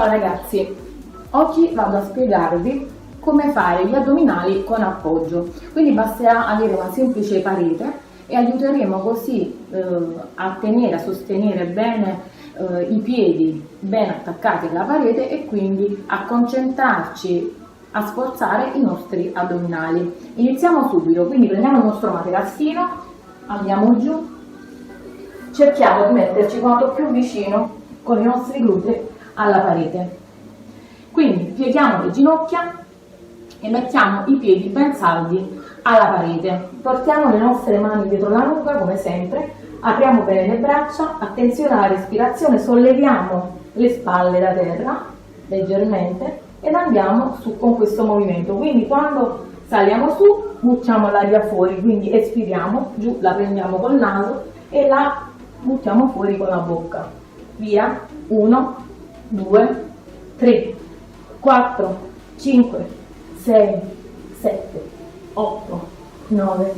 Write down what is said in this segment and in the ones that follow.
Ciao ragazzi, oggi vado a spiegarvi come fare gli addominali con appoggio, quindi basterà avere una semplice parete e aiuteremo così a sostenere bene i piedi ben attaccati alla parete e quindi a concentrarci a sforzare i nostri addominali. Iniziamo subito, quindi prendiamo il nostro materassino, andiamo giù, cerchiamo di metterci quanto più vicino con i nostri glutei alla parete. Quindi pieghiamo le ginocchia e mettiamo i piedi ben saldi alla parete. Portiamo le nostre mani dietro la nuca come sempre, apriamo bene le braccia, attenzione alla respirazione, solleviamo le spalle da terra leggermente ed andiamo su con questo movimento. Quindi quando saliamo su buttiamo l'aria fuori, quindi espiriamo, giù la prendiamo col naso e la buttiamo fuori con la bocca. Via, 1, 2, 3, 4, 5, 6, 7, 8, 9,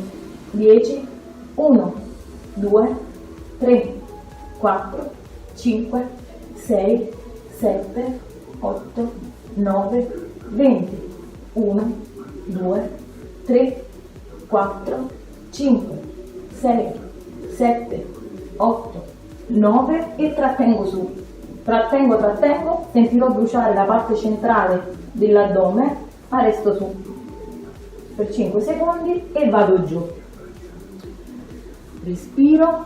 10, 1, 2, 3, 4, 5, 6, 7, 8, 9, 20, 1, 2, 3, 4, 5, 6, 7, 8, 9 e trattengo su. Trattengo, sentirò bruciare la parte centrale dell'addome, resto su per 5 secondi e vado giù. Respiro.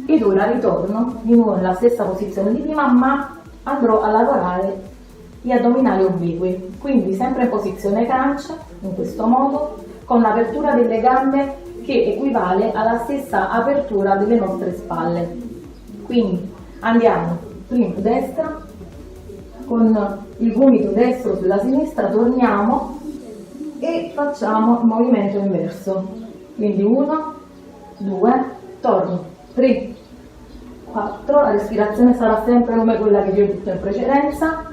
Ed ora ritorno di nuovo nella stessa posizione di prima, ma andrò a lavorare gli addominali obliqui, quindi sempre in posizione cancia, in questo modo, con l'apertura delle gambe che equivale alla stessa apertura delle nostre spalle. Quindi andiamo prima destra, con il gomito destro sulla sinistra, torniamo e facciamo il movimento inverso. Quindi 1, 2, torno, 3, 4, la respirazione sarà sempre come quella che vi ho detto in precedenza,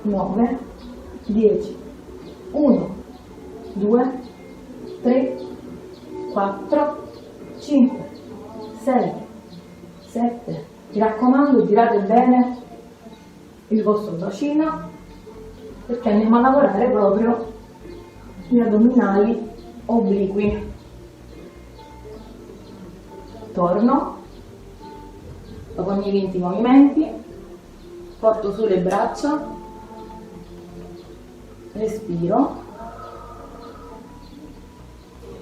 9, 10, 1, 2, 3, 4, 5, 6, 7, mi raccomando girate bene il vostro bacino perché andiamo a lavorare proprio gli addominali obliqui. Torno, dopo ogni 20 movimenti, porto su le braccia, respiro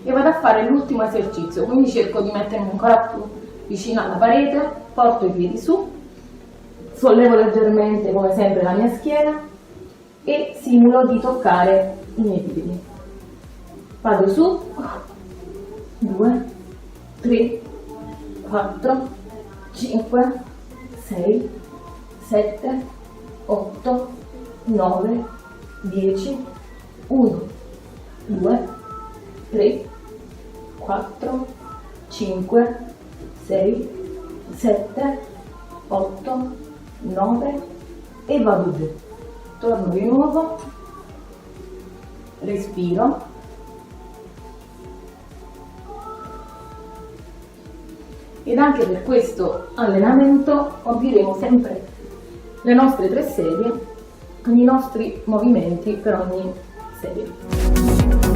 e vado a fare l'ultimo esercizio, quindi cerco di mettermi ancora più vicino alla parete, porto i piedi su, sollevo leggermente come sempre la mia schiena e simulo di toccare i miei piedi. Vado su, 2, 3, 4, 5, 6, 7, 8, 9, 10, 1, 2, 3, 4, 5, 6, 7, 8, 9 e vado giù. Torno di nuovo, respiro ed anche per questo allenamento compiremo sempre le nostre 3 serie con i nostri movimenti per ogni serie.